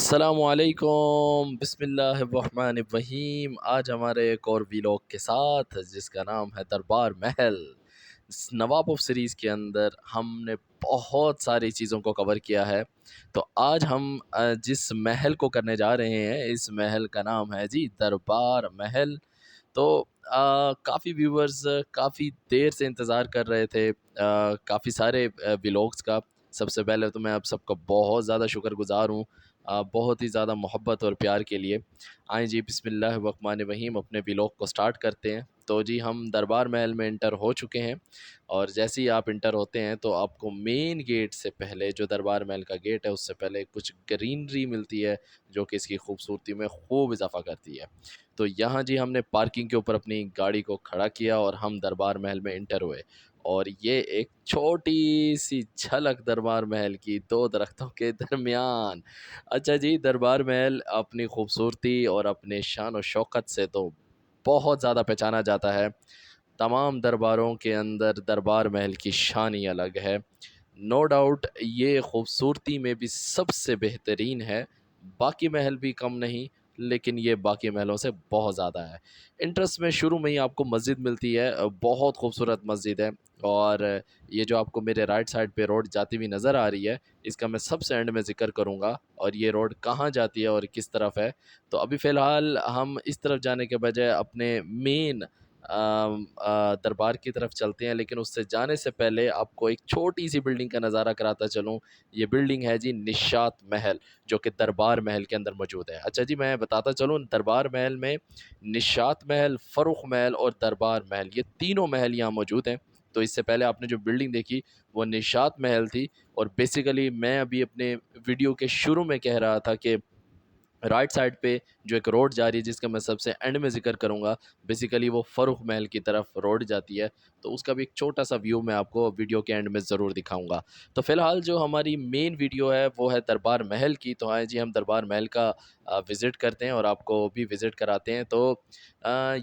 अस्सलामुअलैकुम बिस्मिल्लाहिर्रहमानिर्रहीम। आज हमारे एक और वीलॉग के साथ जिसका नाम है दरबार महल। इस नवाब ऑफ सीरीज़ के अंदर हमने बहुत सारी चीज़ों को कवर किया है। तो आज हम जिस महल को करने जा रहे हैं, इस महल का नाम है जी दरबार महल। तो काफ़ी व्यूवर्स काफ़ी देर से इंतज़ार कर रहे थे काफ़ी सारे व्लॉग्स का। सबसे पहले तो मैं आप सबका बहुत ज़्यादा शुक्रगुज़ार हूँ बहुत ही ज़्यादा मोहब्बत और प्यार के लिए। आएँ जी बिस्मिल्लाहिर्रहमानिर्रहीम अपने व्लॉग को स्टार्ट करते हैं। तो जी हम दरबार महल में एंटर हो चुके हैं और जैसे ही आप एंटर होते हैं तो आपको मेन गेट से पहले जो दरबार महल का गेट है उससे पहले कुछ ग्रीनरी मिलती है जो कि इसकी खूबसूरती में खूब इजाफा करती है। तो यहाँ जी हमने पार्किंग के ऊपर अपनी गाड़ी को खड़ा किया और हम दरबार महल में एंटर हुए। और ये एक छोटी सी झलक दरबार महल की दो दरख्तों के दरमियान। अच्छा जी, दरबार महल अपनी खूबसूरती और अपने शान और शौकत से तो बहुत ज़्यादा पहचाना जाता है। तमाम दरबारों के अंदर दरबार महल की शान ही अलग है। नो डाउट ये खूबसूरती में भी सबसे बेहतरीन है। बाकी महल भी कम नहीं, लेकिन ये बाकी महलों से बहुत ज़्यादा है। इंट्रेंस में शुरू में ही आपको मस्जिद मिलती है, बहुत खूबसूरत मस्जिद है। और ये जो आपको मेरे राइट साइड पे रोड जाती हुई नज़र आ रही है, इसका मैं सबसे एंड में ज़िक्र करूँगा और ये रोड कहाँ जाती है और किस तरफ है। तो अभी फ़िलहाल हम इस तरफ जाने के बजाय अपने मेन दरबार की तरफ चलते हैं, लेकिन उससे जाने से पहले आपको एक छोटी-सी बिल्डिंग का नज़ारा कराता चलूँ। ये बिल्डिंग है जी निशात महल, जो कि दरबार महल के अंदर मौजूद है। अच्छा जी, मैं बताता चलूँ दरबार महल में निशात महल, फ़र्रुख़ महल और दरबार महल ये तीनों महल यहाँ मौजूद हैं। तो इससे पहले आपने जो बिल्डिंग देखी वो निशात महल थी और बेसिकली मैं अभी अपने वीडियो के शुरू में कह रहा था कि राइट साइड पे जो एक रोड जा रही है जिसका मैं सबसे एंड में ज़िक्र करूँगा, बेसिकली वो फ़र्रुख़ महल की तरफ रोड जाती है। तो उसका भी एक छोटा-सा व्यू मैं आपको वीडियो के एंड में ज़रूर दिखाऊँगा। तो फ़िलहाल जो हमारी मेन वीडियो है वो है दरबार महल की। तो आइए जी हम दरबार महल का विज़िट करते हैं और आपको भी विज़िट कराते हैं। तो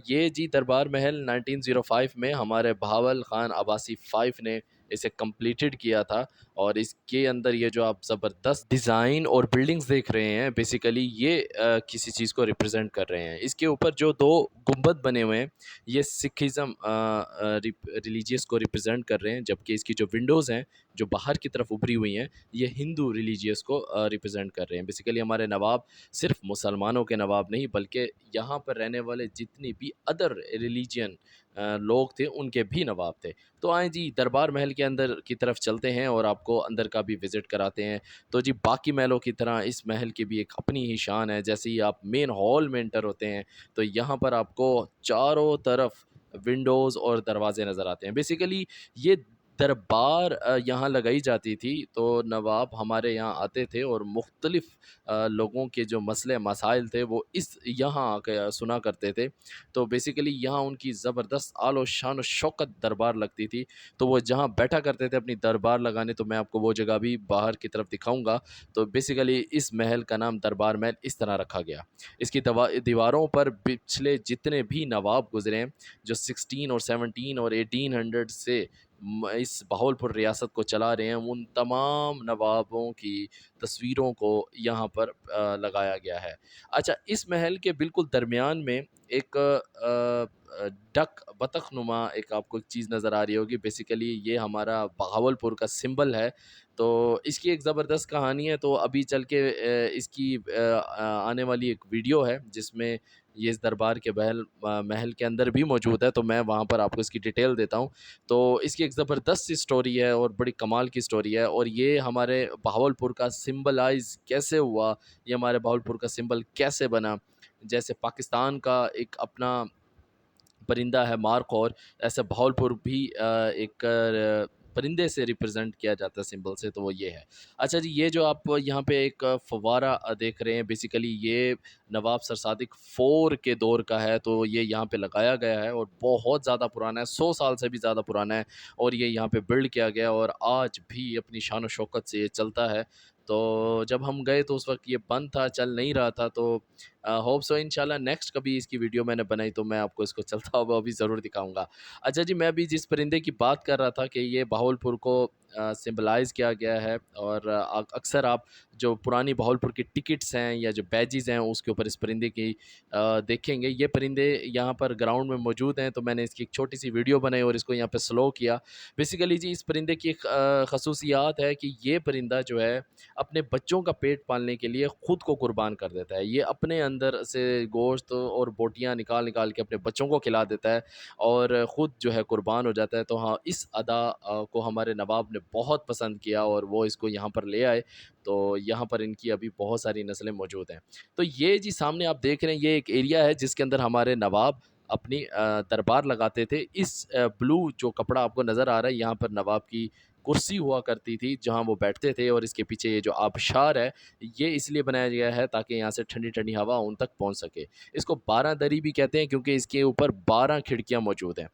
ये जी दरबार महल 1905 में हमारे बहावल ख़ान अब्बासी 5 ने इसे कंप्लीटेड किया था। और इसके अंदर ये जो आप ज़बरदस्त डिज़ाइन और बिल्डिंग्स देख रहे हैं, बेसिकली ये किसी चीज़ को रिप्रेजेंट कर रहे हैं। इसके ऊपर जो 2 गुंबद बने हुए हैं, ये सिखिज़्म रिलीजियस को रिप्रेजेंट कर रहे हैं, जबकि इसकी जो विंडोज़ हैं, जो बाहर की तरफ उभरी हुई हैं, ये हिंदू रिलीजियस को रिप्रेजेंट कर रहे हैं। बेसिकली हमारे नवाब सिर्फ मुसलमानों के नवाब नहीं, बल्कि यहाँ पर रहने वाले जितनी भी अदर रिलीजियन लोग थे, उनके भी नवाब थे। तो आएँ जी दरबार महल के अंदर की तरफ चलते हैं और आपको अंदर का भी विज़िट कराते हैं। तो जी बाकी महलों की तरह इस महल की भी एक अपनी ही शान है। जैसे ही आप मेन हॉल में एंटर होते हैं, तो यहाँ पर आपको चारों तरफ विंडोज़ और दरवाज़े नज़र आते हैं। बेसिकली ये दरबार यहाँ लगाई जाती थी, तो नवाब हमारे यहाँ आते थे और मुख्तलिफ़ लोगों के जो मसले मसाइल थे, वो इस यहाँ आके सुना करते थे। तो बेसिकली यहाँ उनकी ज़बरदस्त आलो शान और शौकत दरबार लगती थी। तो वो जहाँ बैठा करते थे अपनी दरबार लगाने, तो मैं आपको वो जगह भी बाहर की तरफ दिखाऊँगा। तो बेसिकली इस महल का नाम दरबार महल इस तरह रखा गया। इसकी दीवारों पर पिछले जितने भी नवाब गुज़रे हैं, जो 16 और 17 और 1800 से इस बहावलपुर रियासत को चला रहे हैं, उन तमाम नवाबों की तस्वीरों को यहाँ पर लगाया गया है। अच्छा, इस महल के बिल्कुल दरमियान में एक डक बतख नुमा एक आपको एक चीज़ नज़र आ रही होगी। बेसिकली ये हमारा बहावलपुर का सिंबल है। तो इसकी एक ज़बरदस्त कहानी है। तो अभी चल के इसकी आने वाली एक वीडियो है जिसमें ये इस दरबार के महल के अंदर भी मौजूद है, तो मैं वहाँ पर आपको इसकी डिटेल देता हूँ। तो इसकी एक ज़बरदस्त सी स्टोरी है और बड़ी कमाल की स्टोरी है और ये हमारे बहावलपुर का सिंबलाइज़ कैसे हुआ, ये हमारे बहावलपुर का सिंबल कैसे बना। जैसे पाकिस्तान का एक अपना परिंदा है मारकौर, ऐसे बहावलपुर भी एक परिंदे से रिप्रेजेंट किया जाता है सिंबल से, तो वो ये है। अच्छा जी, ये जो आप यहाँ पे एक फव्वारा देख रहे हैं, बेसिकली ये नवाब सर सादिक 4 के दौर का है। तो ये यहाँ पे लगाया गया है और बहुत ज़्यादा पुराना है, 100 साल से भी ज़्यादा पुराना है और ये यहाँ पे बिल्ड किया गया है और आज भी अपनी शान और शौकत से ये चलता है। तो जब हम गए तो उस वक़्त ये बंद था, चल नहीं रहा था। तो होप सो इंशाल्लाह नेक्स्ट कभी इसकी वीडियो मैंने बनाई तो मैं आपको इसको चलता हुआ भी ज़रूर दिखाऊँगा। अच्छा जी, मैं अभी जिस परिंदे की बात कर रहा था कि ये बहावलपुर को सिम्बलाइज़ किया गया है और अक्सर आप जो पुरानी बहावलपुर की टिकट्स हैं या जो बैजेज़ हैं उसके ऊपर इस परिंदे की देखेंगे। ये परिंदे यहाँ पर ग्राउंड में मौजूद हैं, तो मैंने इसकी एक छोटी-सी वीडियो बनाई और इसको यहाँ पे स्लो किया। बेसिकली जी इस परिंदे की एक ख़ुसूसियात है कि ये परिंदा जो है अपने बच्चों का पेट पालने के लिए खुद को कुर्बान कर देता है। ये अपने अंदर से गोश्त और बोटियाँ निकाल-निकाल के अपने बच्चों को खिला देता है और ख़ुद जो है कुर्बान हो जाता है। तो हाँ, इस अदा को हमारे नवाब ने बहुत पसंद किया और वो इसको यहाँ पर ले आए। तो यहाँ पर इनकी अभी बहुत सारी नस्लें मौजूद हैं। तो ये जी सामने आप देख रहे हैं, ये एक एरिया है जिसके अंदर हमारे नवाब अपनी दरबार लगाते थे। इस ब्लू जो कपड़ा आपको नज़र आ रहा है, यहाँ पर नवाब की कुर्सी हुआ करती थी जहाँ वो बैठते थे और इसके पीछे ये जो आबशार है, ये इसलिए बनाया गया है ताकि यहाँ से ठंडी-ठंडी हवा उन तक पहुँच सके। इसको 12 दरी भी कहते हैं क्योंकि इसके ऊपर 12 खिड़कियाँ मौजूद हैं।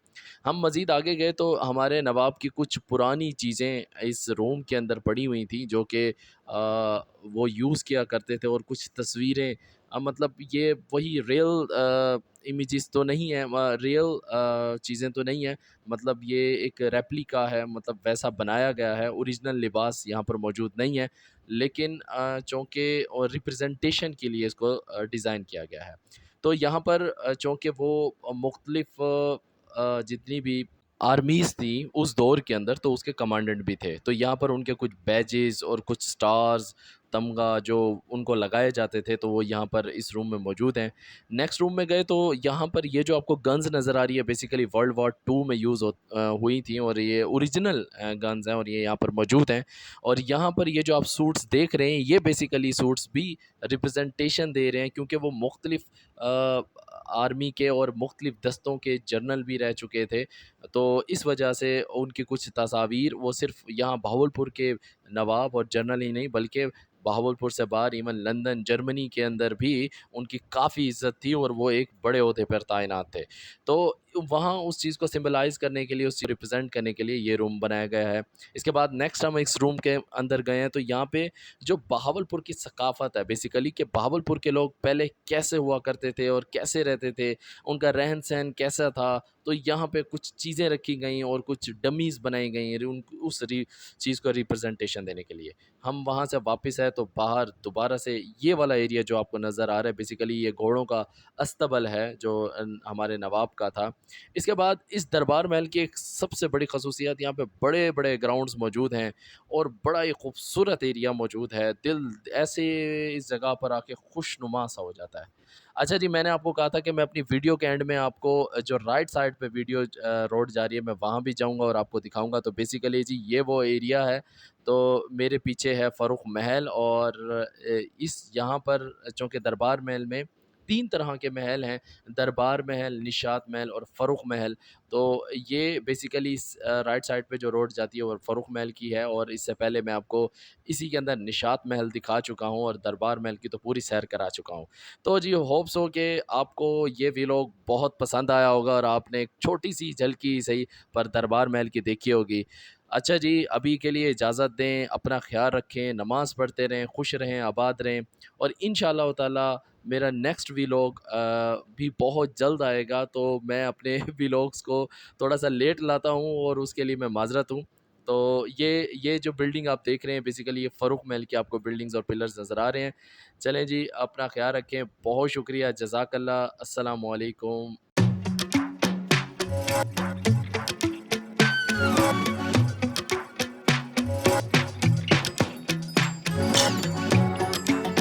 हम मज़ीद आगे गए तो हमारे नवाब की कुछ पुरानी चीज़ें इस रूम के अंदर पड़ी हुई थी जो कि वो यूज़ किया करते थे और कुछ तस्वीरें मतलब ये वही रियल इमेजेस तो नहीं है, रियल चीज़ें तो नहीं है, मतलब ये एक रेप्लिका है, मतलब वैसा बनाया गया है, ओरिजिनल लिबास यहाँ पर मौजूद नहीं है, लेकिन चूँकि और रिप्रेजेंटेशन के लिए इसको डिज़ाइन किया गया है। तो यहाँ पर चूँकि वो मुख्तलिफ़ जितनी भी आर्मीज़ थी उस दौर के अंदर, तो उसके कमांडेंट भी थे। तो यहाँ पर उनके कुछ बैजेज़ और कुछ स्टार्स, तमगा जो उनको लगाए जाते थे, तो वो यहाँ पर इस रूम में मौजूद हैं। नेक्स्ट रूम में गए तो यहाँ पर ये जो आपको गन्स नज़र आ रही है, बेसिकली वर्ल्ड वॉर 2 में हुई थी और ये ओरिजिनल गन्स हैं और ये यहाँ पर मौजूद हैं। और यहाँ पर ये जो आप सूट्स देख रहे हैं, ये बेसिकली सूट्स भी रिप्रेजेंटेशन दे रहे हैं क्योंकि वो मुख्तलिफ़ आर्मी के और मुख्तलिफ़ दस्तों के जनरल भी रह चुके थे। तो इस वजह से उनकी कुछ तस्वीर वो सिर्फ़ यहाँ बहावलपुर के नवाब और जनरल ही नहीं, बल्कि बहावलपुर से बाहर इवन लंदन, जर्मनी के अंदर भी उनकी काफ़ी इज़्ज़त थी और वो एक बड़े ओहदे पर तैनात थे। तो वहाँ उस चीज़ को सिम्बलाइज़ करने के लिए, उस चीज़ रिप्रेज़ेंट करने के लिए ये रूम बनाया गया है। इसके बाद नेक्स्ट हम इस रूम के अंदर गए हैं, तो यहाँ पे जो बहावलपुर की सकाफ़त है बेसिकली, कि बहावलपुर के लोग पहले कैसे हुआ करते थे और कैसे रहते थे, उनका रहन-सहन कैसा था, तो यहाँ पे कुछ चीज़ें रखी गई और कुछ डमीज़ बनाई गई हैं उन उस चीज़ को रिप्रेजेंटेशन देने के लिए। हम वहाँ से वापस आए तो बाहर दोबारा से ये वाला एरिया जो आपको नज़र आ रहा है, बेसिकली ये घोड़ों का अस्तबल है जो हमारे नवाब का था। इसके बाद इस दरबार महल की एक सबसे बड़ी खसूसियत, यहाँ पे बड़े-बड़े ग्राउंड्स मौजूद हैं और बड़ा ही खूबसूरत एरिया मौजूद है। दिल ऐसे इस जगह पर आके खुशनुमा सा हो जाता है। अच्छा जी, मैंने आपको कहा था कि मैं अपनी वीडियो के एंड में आपको जो राइट साइड पे वीडियो रोड जा रही है, मैं वहाँ भी जाऊँगा और आपको दिखाऊँगा। तो बेसिकली जी ये वो एरिया है, तो मेरे पीछे है फ़र्रुख़ महल और इस यहाँ पर चूँकि दरबार महल में 3 तरह के महल हैं, दरबार महल, निशात महल और फ़र्रुख़ महल। तो ये बेसिकली इस राइट साइड पे जो रोड जाती है वो फ़र्रुख़ महल की है और इससे पहले मैं आपको इसी के अंदर निशात महल दिखा चुका हूँ और दरबार महल की तो पूरी सैर करा चुका हूँ। तो जी होप सो कि आपको ये व्लॉग बहुत पसंद आया होगा और आपने एक छोटी-सी झलकी ही सही पर दरबार महल की देखी होगी। अच्छा जी, अभी के लिए इजाज़त दें, अपना ख़्याल रखें, नमाज़ पढ़ते रहें, खुश रहें, आबाद रहें और इंशाअल्लाह ताला मेरा नेक्स्ट व्लॉग भी बहुत जल्द आएगा। तो मैं अपने व्लॉग्स को थोड़ा-सा लेट लाता हूँ और उसके लिए मैं माज़रत हूँ। तो ये जो बिल्डिंग आप देख रहे हैं, बेसिकली ये फ़र्रुख़ महल की आपको बिल्डिंग्स और पिलर्स नज़र आ रहे हैं। चलें जी, अपना ख़्याल रखें, बहुत शुक्रिया, जज़ाकल्लाह, अस्सलामु अलैकुम।